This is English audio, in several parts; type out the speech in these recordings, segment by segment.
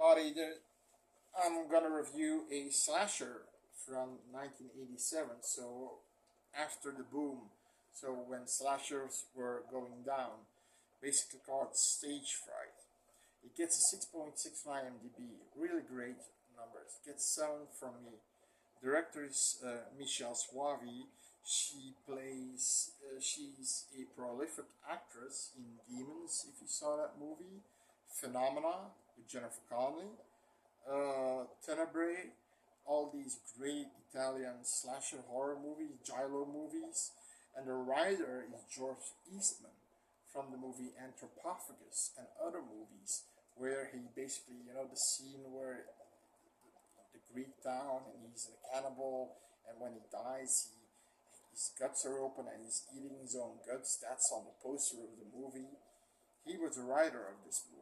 Buddy, I'm gonna review a slasher from 1987. So after the boom, so when slashers were going down, basically called stage fright. It gets a 6.6 on IMDb. Really great numbers. Gets 7 from me. Director is Michelle Suavi. She's a prolific actress in Demons, if you saw that movie. Phenomena with Jennifer Connelly. Tenebrae, all these great Italian slasher horror movies, giallo movies, and the writer is George Eastman from the movie Anthropophagus and other movies, where he basically, the scene where the Greek town and he's a cannibal, and when he dies, his guts are open and he's eating his own guts. That's on the poster of the movie. He was the writer of this movie.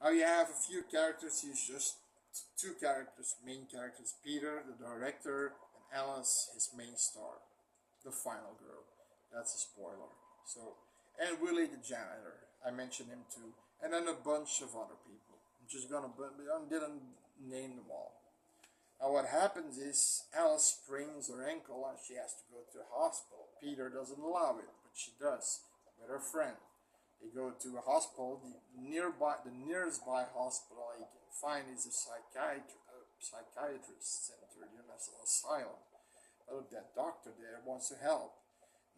Now you have a few characters. He's just two characters, main characters: Peter, the director, and Alice, his main star, the final girl. That's a spoiler. So, and Willie, the janitor. I mentioned him too, and then a bunch of other people. I'm just gonna, I didn't name them all. Now what happens is Alice sprains her ankle and she has to go to a hospital. Peter doesn't allow it, but she does with her friend. They go to a hospital. The nearest by hospital they can find is a psychiatrist center, asylum. But that doctor there wants to help.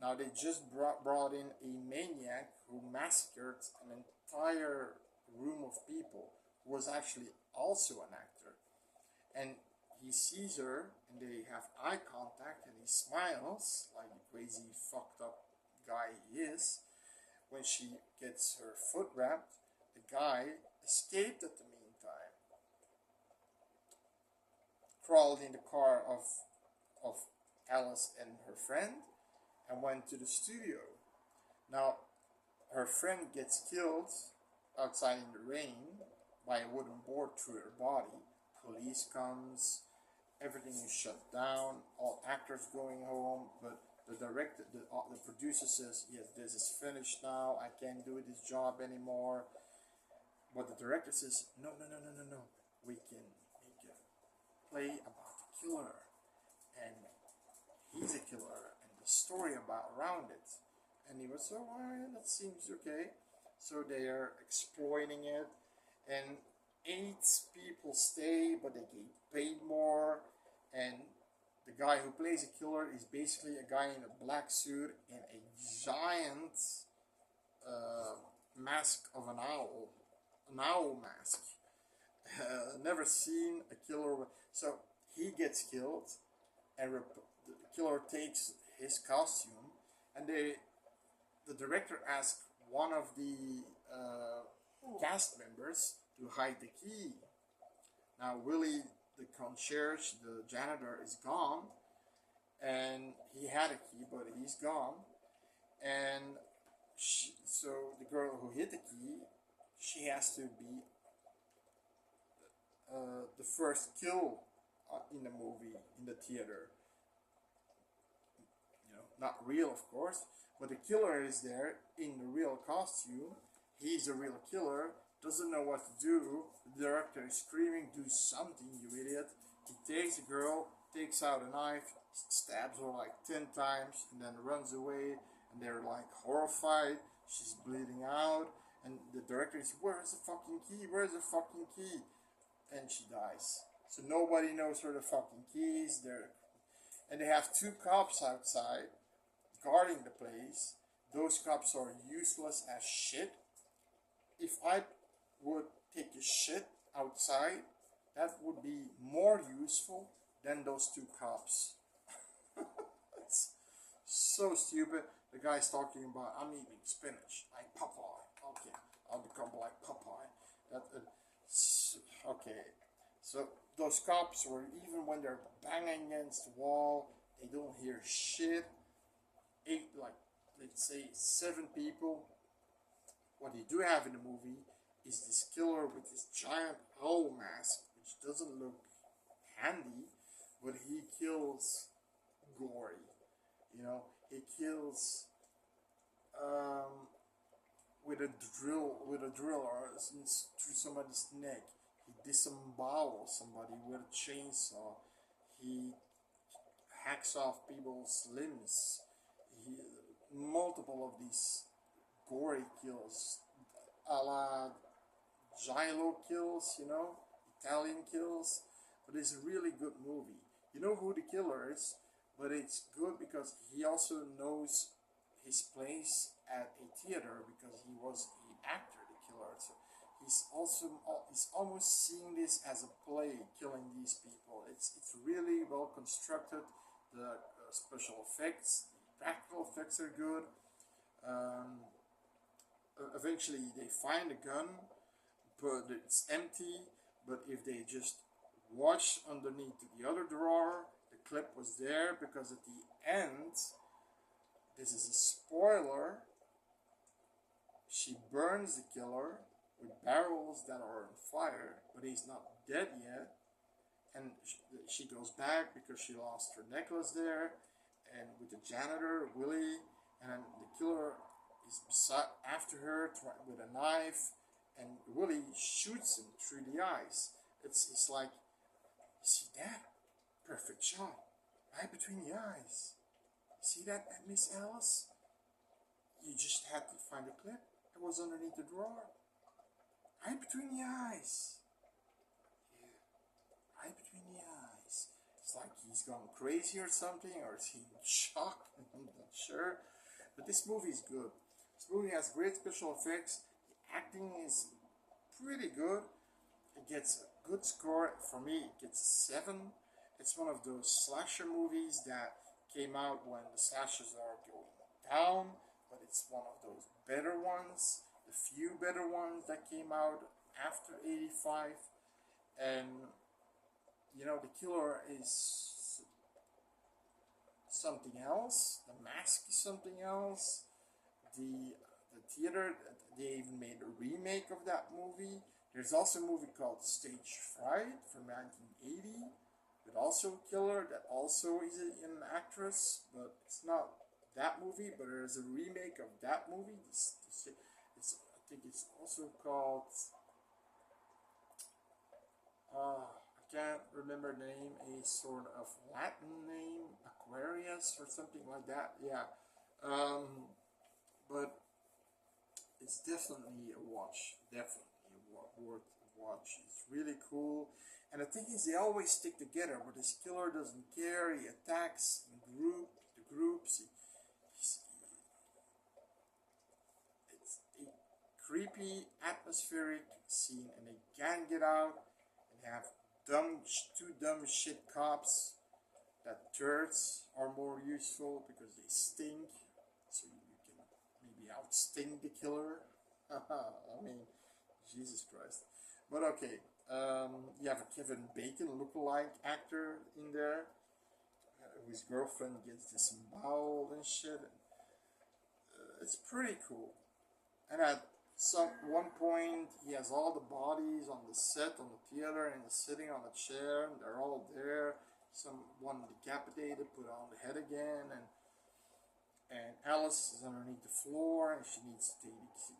Now they just brought in a maniac who massacred an entire room of people, who was actually also an actor. And he sees her and they have eye contact and he smiles like the crazy fucked up guy he is. When she gets her foot wrapped, the guy escaped at the meantime, crawled in the car of Alice and her friend, and went to the studio. Now, her friend gets killed outside in the rain by a wooden board through her body. Police comes, everything is shut down, all actors going home, but the director, the producer says, yes, this is finished now, I can't do this job anymore. But the director says, no, no, no, no, no, no, we can make a play about the killer, and he's a killer, and the story about around it. And he was, oh, alright, that seems okay. So they are exploiting it, and 8 people stay, but they get paid more, and the guy who plays a killer is basically a guy in a black suit and a giant mask of an owl mask. Never seen a killer. So he gets killed, and the killer takes his costume, and the director asks one of the cast members to hide the key. Now Willie, the concierge, the janitor, is gone, and he had a key, but he's gone. And so the girl who hid the key, she has to be the first kill in the movie, in the theater. Not real, of course, but the killer is there in the real costume. He's a real killer, doesn't know what to do. The director is screaming, do something, you idiot. He takes the girl, takes out a knife, stabs her like 10 times, and then runs away, and they're like horrified. She's bleeding out, and the director is, where's the fucking key? Where's the fucking key? And she dies. So nobody knows where the fucking key is. And they have 2 cops outside guarding the place. Those cops are useless as shit. If I would take a shit outside, that would be more useful than those 2 cops. It's so stupid. The guy's talking about, I'm eating spinach, like Popeye. Okay, I'll become like Popeye. Okay. So those cops were, even when they're banging against the wall, they don't hear shit. 8, like, let's say 7 people. What you do have in the movie is this killer with this giant owl mask, which doesn't look handy, but he kills gory. He kills with a drill or through somebody's neck. He disembowels somebody with a chainsaw. He hacks off people's limbs. He, multiple of these gory kills, a la Gilo kills, you know, Italian kills. But it's a really good movie. You know who the killer is, but it's good because he also knows his place at a theater because he was an actor, the killer. So he's almost seeing this as a play, killing these people. It's really well constructed. The special effects, the practical effects are good. Um, Eventually, they find a gun, but it's empty. But if they just watch underneath the other drawer, the clip was there because at the end, this is a spoiler, she burns the killer with barrels that are on fire, but he's not dead yet. And she goes back because she lost her necklace there, and with the janitor, Willie, and then the killer is after her with a knife, and Willie shoots him through the eyes. It's like, you see that? Perfect shot. Right between the eyes. See that, Miss Alice? You just had to find a clip. It was underneath the drawer. Right between the eyes. Yeah. Right between the eyes. It's like he's gone crazy or something, or is he in shock? I'm not sure. But this movie is good. This movie has great special effects. The acting is pretty good. It gets a good score. For me, it gets a 7. It's one of those slasher movies that came out when the slashers are going down, but it's one of those better ones, the few better ones that came out after 85. And you know, the killer is something else, the mask is something else. The theater, they even made a remake of that movie. There's also a movie called Stage Fright from 1980 with also a killer that also is an actress, but it's not that movie, but there's a remake of that movie. I think it's also called, I can't remember the name, a sort of Latin name, Aquarius or something like that, yeah. But it's definitely a watch, worth a watch. It's really cool. And the thing is, they always stick together, but this killer doesn't care. He attacks the groups. It's a creepy, atmospheric scene, and they can't get out. And they have two dumb shit cops. That turrets are more useful because they stink, so you can maybe outsting the killer. I mean, Jesus Christ. But okay, you have a Kevin Bacon lookalike actor in there, whose girlfriend gets disemboweled and shit. It's pretty cool. And at one point, he has all the bodies on the set, on the theater, and he's sitting on a chair, and they're all there. Someone decapitated, put on the head again, and Alice is underneath the floor, and she needs to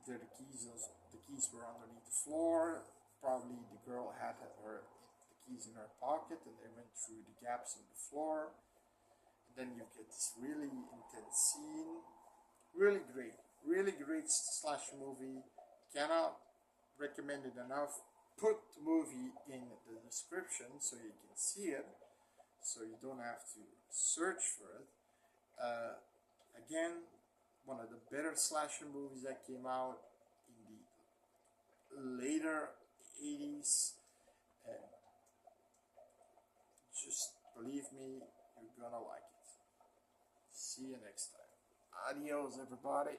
take the keys. The keys were underneath the floor. Probably the girl had the keys in her pocket, and they went through the gaps in the floor. And then you get this really intense scene. Really great slasher movie. Cannot recommend it enough. Put the movie in the description so you can see it, so you don't have to search for it. Again, one of the better slasher movies that came out in the later 80s. And just believe me, you're gonna like it. See you next time. Adios, everybody.